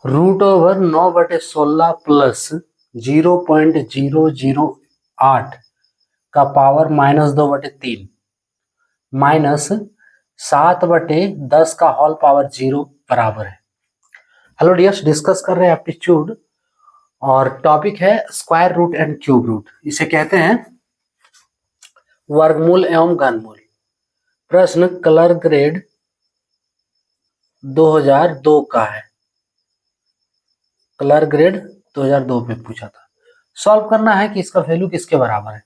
√9/16 plus 0.008 का power -2/3 minus 7/10 का whole power 0 बराबर है। हेलो डियर्स, डिस्कस कर रहे हैं एप्टीट्यूड और टॉपिक है square root and cube root. इसे कहते हैं वर्गमूल एवं घनमूल। प्रश्न कलर ग्रेड 2002 का है, कलर ग्रेड 2002 में पूछा था। सॉल्व करना है कि इसका वैल्यू किसके बराबर है।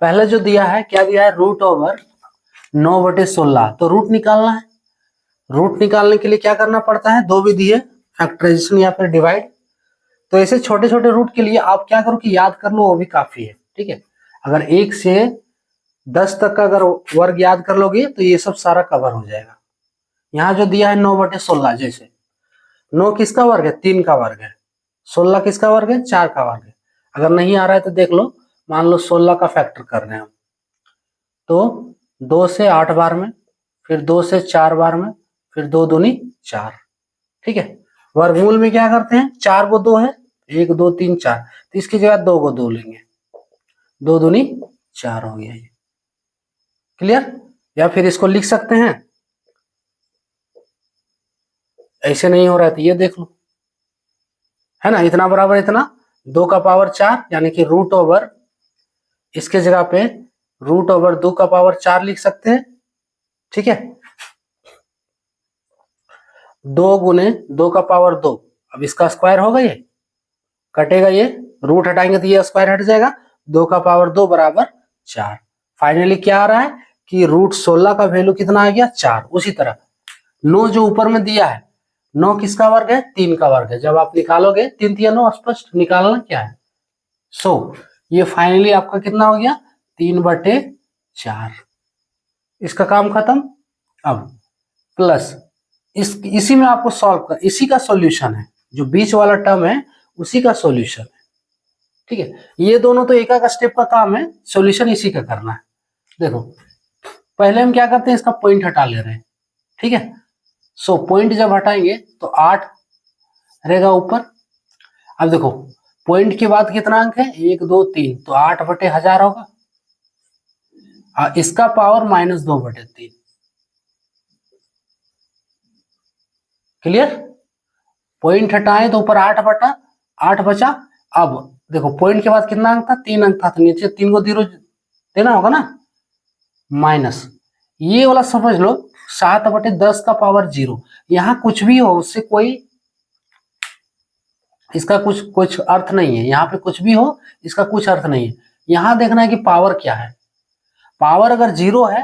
पहले जो दिया है, क्या दिया है, √9/16, तो रूट निकालना है। रूट निकालने के लिए क्या करना पड़ता है, दो विधि है, फैक्टराइजेशन या फिर डिवाइड। तो ऐसे छोटे छोटे रूट के लिए आप क्या करो कि याद कर लो, वो भी काफी है। ठीक है, अगर 1 से 10 तक का अगर वर्ग याद कर लोगे तो ये सब सारा कवर हो जाएगा। यहाँ जो दिया है 9/16, जैसे 9 किसका वर्ग है, 3 का वर्ग है। 16 किसका वर्ग है, 4 का वर्ग है। अगर नहीं आ रहा है तो देख लो, मान लो 16 का फैक्टर कर रहे हैं हम, तो 2 से 8 बार में, फिर 2 से 4 बार में, फिर 2 दूनी 4। ठीक है, वर्गमूल में क्या करते हैं, 4 को 2 है, 1 2 3 4, तो इसकी जगह 2 को 2 लेंगे, 2 दूनी 4 हो गया ये। क्लियर? या फिर इसको लिख सकते हैं, ऐसे नहीं हो रहा है तो ये देख लो, है ना, इतना बराबर इतना, 2 का पावर 4, यानी कि रूट ओवर, इसके जगह पे √2 का पावर 4 लिख सकते हैं। ठीक है, 2 गुने 2 का पावर 2, अब इसका स्क्वायर होगा, ये कटेगा, ये रूट हटाएंगे तो ये स्क्वायर हट जाएगा, 2 का पावर 2 बराबर 4। फाइनली क्या आ रहा है कि √16 का वैल्यू कितना आ गया, 4। उसी तरह 9 जो ऊपर में दिया है, 9 किसका वर्ग है, 3 का वर्ग है। जब आप निकालोगे 3 3 9, स्पष्ट निकालना क्या है। ये फाइनली आपका कितना हो गया, 3/4। इसका काम खत्म। अब प्लस इसी में आपको सॉल्व कर, इसी का सॉल्यूशन है, जो बीच वाला टर्म है उसी का सॉल्यूशन है। ठीक है, ये दोनों तो एक एक स्टेप का काम है, सॉल्यूशन इसी का करना है। देखो, पहले हम क्या करते हैं, इसका पॉइंट हटा ले रहे हैं। ठीक है, पॉइंट जब हटाएंगे तो 8 रहेगा ऊपर। अब देखो, पॉइंट के बाद कितना अंक है, 1 2 3, तो 8/1000 होगा। इसका पावर -2/3। क्लियर? पॉइंट हटाएं तो ऊपर 8/8 बचा। अब देखो, पॉइंट के बाद कितना अंक था, 3 अंक था, तो नीचे 3 को 0 देना होगा ना, माइनस ये वाला समझ लो, 7/10 का पावर 0। यहाँ कुछ भी हो उससे कोई, इसका कुछ कुछ अर्थ नहीं है। यहाँ पे कुछ भी हो इसका कुछ अर्थ नहीं है। यहाँ देखना है कि पावर क्या है। पावर अगर 0 है,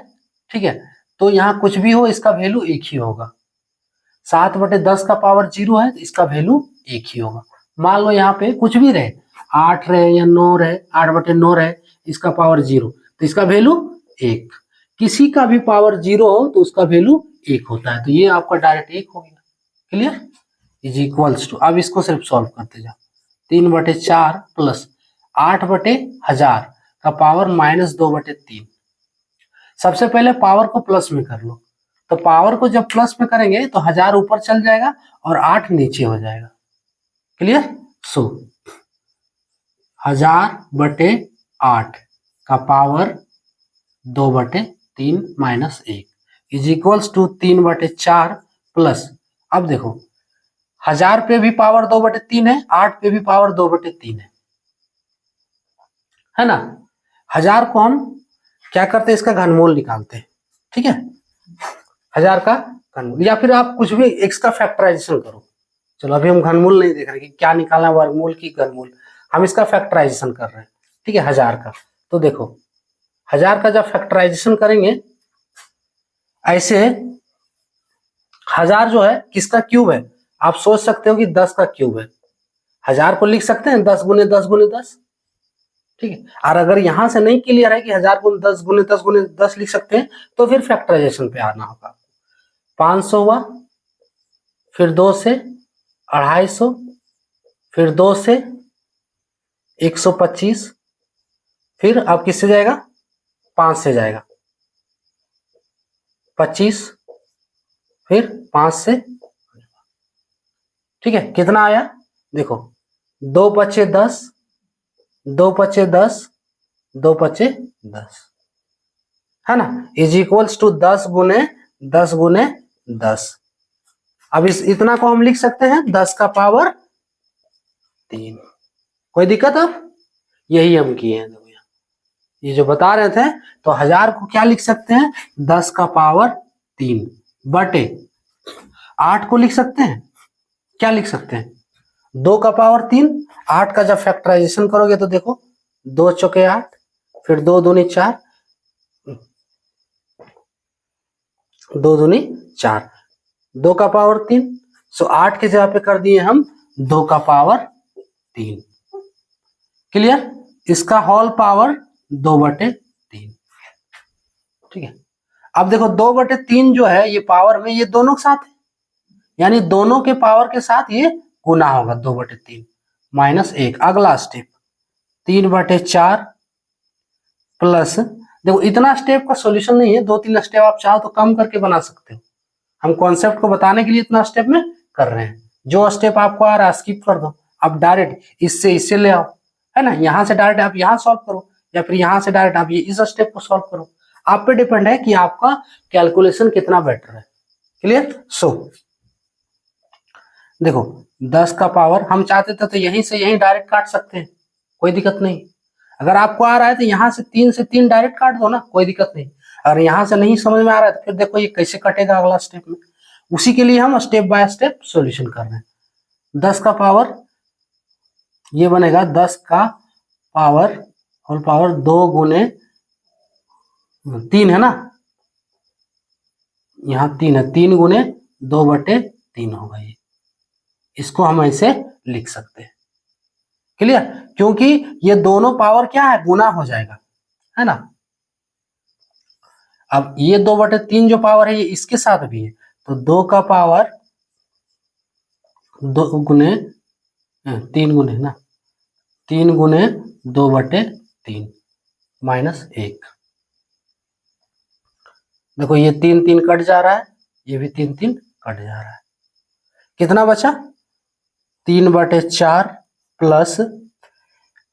ठीक है, तो यहाँ कुछ भी हो इसका वैल्यू 1 ही होगा। 7/10 का पावर 0 है तो इसका वैल्यू 1 ही होगा। मान लो यहाँ पे कुछ भी रहे, 8 रहे या 9 रहे, 8/9 रहे, इसका पावर 0, तो इसका वैल्यू 1। किसी का भी पावर 0 हो तो उसका वैल्यू 1 होता है, तो ये आपका डायरेक्ट 1 हो गया। क्लियर? इज इक्वल्स टू, अब इसको सिर्फ सॉल्व करते जाओ, 3/4 प्लस 8/1000 का पावर -2/3। सबसे पहले पावर को प्लस में कर लो, तो पावर को जब प्लस में करेंगे तो 1000 ऊपर चल जाएगा और 8 नीचे हो जाएगा। क्लियर? 1000/8 का power 2/3 -1 is equals to 3/4 plus, अब देखो 1000 पे भी पावर 2/3 है, 8 पे भी पावर 2/3 है ना। 1000 को हम क्या करते हैं, इसका घनमूल निकालते हैं। ठीक है, 1000 का घनमूल, या फिर आप कुछ भी एक्स का फैक्टराइजेशन करो। चलो अभी हम घनमूल नहीं देख रहे कि क्या निकालना है, वर्गमूल की घनमूल, हम इसका फैक्टराइजेशन कर रहे हैं। ठीक है, 1000 का, तो देखो 1000 का जब फैक्टराइजेशन करेंगे, ऐसे 1000 जो है किसका क्यूब है, आप सोच सकते हो कि 10 का क्यूब है। 1000 को लिख सकते हैं 10 गुने 10 गुने 10। ठीक है, और अगर यहां से नहीं क्लियर है कि 1000 को 10 गुने 10 गुने 10 लिख सकते हैं, तो फिर फैक्टराइजेशन पे आना होगा। 500 हुआ, फिर 2 से 250, फिर 2 से 125, फिर अब किससे जाएगा, 5 से जाएगा 25, फिर 5 से, ठीक है, कितना आया देखो, 2 पचे 10, 2 पचे 10, 2 पचे 10, है ना, इज इक्वल्स टू 10 गुने 10 गुने 10। अब इस इतना को हम लिख सकते हैं 10 का पावर 3। कोई दिक्कत? अब यही हम किए हैं, देखो ये जो बता रहे थे, तो 1000 को क्या लिख सकते हैं, 10 का पावर 3 बटे 8 को लिख सकते हैं, क्या लिख सकते हैं, 2 का पावर 3। 8 का जब फैक्टराइजेशन करोगे तो देखो 2 चौके 8, फिर 2 दूनी 4, 2 दूनी 4, 2 का पावर 3। सो 8 के जगह पे कर दिए हम 2 का पावर 3। क्लियर? इसका होल पावर 2/3। ठीक है, अब देखो 2/3 जो है ये पावर में ये दोनों के साथ है, यानी दोनों के पावर के साथ ये गुना होगा 2/3 -1। अगला स्टेप 3/4 प्लस, देखो इतना स्टेप का सॉल्यूशन नहीं है, 2-3 स्टेप आप चाहो तो कम करके बना सकते हो। हम कॉन्सेप्ट को बताने के लिए इतना स्टेप में कर रहे हैं। जो स्टेप आपको आ रहा है स्किप कर दो, अब डायरेक्ट इससे ले आओ, है ना, यहाँ से डायरेक्ट आप यहाँ सॉल्व करो, या फिर यहाँ से डायरेक्ट आप ये इस स्टेप को सॉल्व करो। आप पे डिपेंड है कि आपका कैलकुलेशन कितना बेटर है। क्लियर? सो देखो 10 का पावर, हम चाहते थे तो यहीं से यहीं डायरेक्ट काट सकते हैं, कोई दिक्कत नहीं। अगर आपको आ रहा है तो यहाँ से 3 से 3 डायरेक्ट काट दो ना, कोई दिक्कत नहीं। अगर यहाँ से नहीं समझ में आ रहा है तो फिर देखो ये कैसे कटेगा अगला स्टेप में, उसी के लिए हम स्टेप बाय स्टेप सॉल्यूशन कर रहे हैं। 10 का पावर ये बनेगा 10 का पावर होल पावर 2 गुने 3, है ना, यहाँ 3 है, 3 गुने 2/3 होगा ये, इसको हम ऐसे लिख सकते हैं। क्लियर? क्योंकि ये दोनों पावर क्या है, गुना हो जाएगा, है ना। अब ये 2/3 जो पावर है ये इसके साथ भी है, तो 2 का पावर 2 गुने 3 गुने ना, 3 गुने 2/3 -1। देखो ये 3 3 कट जा रहा है, ये भी 3 3 कट जा रहा है, कितना बचा 3/4 प्लस,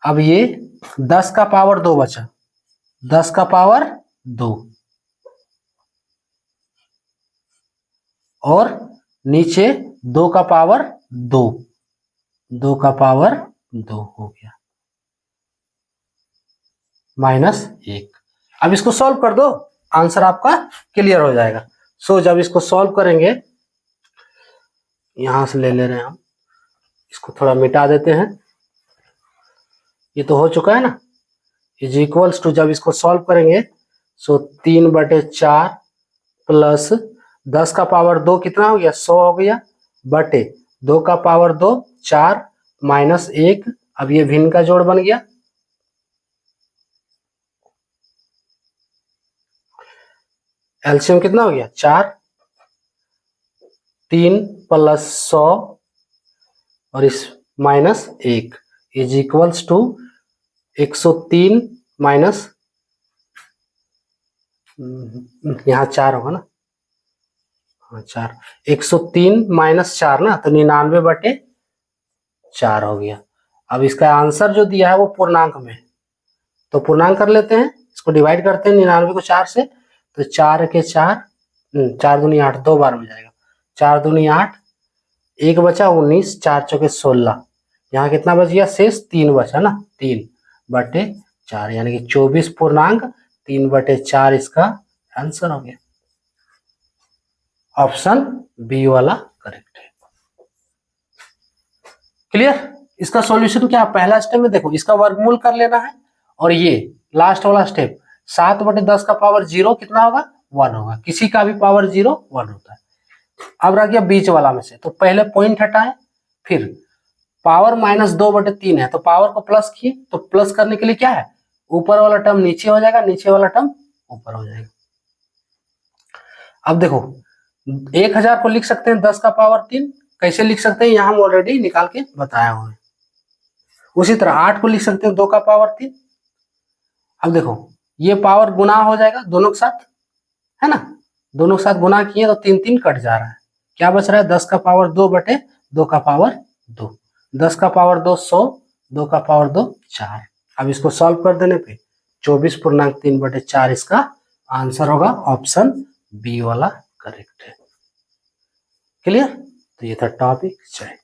अब ये 10 का पावर 2 बचा, 10 का पावर 2 और नीचे 2 का पावर 2, 2 का पावर 2 हो गया -1। अब इसको सॉल्व कर दो, आंसर आपका क्लियर हो जाएगा। सो जब इसको सॉल्व करेंगे, यहां से ले ले रहे हैं हम, इसको थोड़ा मिटा देते हैं, ये तो हो चुका है ना, इज इक्वल्स टू, जब इसको सॉल्व करेंगे सो 3/4 प्लस 10 का पावर 2 कितना हो गया, 100 हो गया, बटे 2 का पावर 2 4 -1। अब ये भिन्न का जोड़ बन गया, एलसीएम कितना हो गया 4, 3 प्लस 100 और इस -1 इज इक्वल्स टू 103 माइनस, यहाँ 4 होगा ना, हाँ 4, 103 -4 ना, तो 99/4 हो गया। अब इसका आंसर जो दिया है वो पूर्णांक में, तो पूर्णांक कर लेते हैं, इसको डिवाइड करते हैं 99 को 4 से, तो 4 के 4, 4 दूनी 8, 2 बार में जाएगा, 4 दूनी 8, 1 बचा 19, 4 चौके 16, यहाँ कितना बच गया शेष, 3 बचा ना, 3/4, यानी कि 24.3/4 इसका आंसर हो गया। ऑप्शन बी वाला करेक्ट है। क्लियर? इसका सॉल्यूशन क्या, पहला स्टेप में देखो इसका वर्गमूल कर लेना है, और ये लास्ट वाला स्टेप 7/10 का पावर 0 कितना होगा, 1 होगा, किसी का भी पावर 0 1 होता है। अब रह गया बीच वाला में से, तो पहले पॉइंट हटाएं, फिर पावर -2/3 है तो पावर को प्लस किए, तो प्लस करने के लिए क्या है, ऊपर वाला टर्म नीचे हो जाएगा, नीचे वाला टर्म ऊपर हो जाएगा। अब देखो 1000 को लिख सकते हैं 10 का पावर 3, कैसे लिख सकते हैं यहाँ हम ऑलरेडी निकाल के बताया हुआ है। उसी तरह 8 को लिख सकते हैं 2 का पावर 3। अब देखो ये पावर गुना हो जाएगा दोनों के साथ, है ना, दोनों के साथ गुना किए तो 3 3 कट जा रहा है, क्या बच रहा है 10 का पावर 2/2 2 का पावर 2, 10 का पावर 2 100, 2 का पावर 2 4। अब इसको सॉल्व कर देने पे 24.3/4 इसका आंसर होगा। ऑप्शन बी वाला करेक्ट है। क्लियर? तो ये था टॉपिक। जय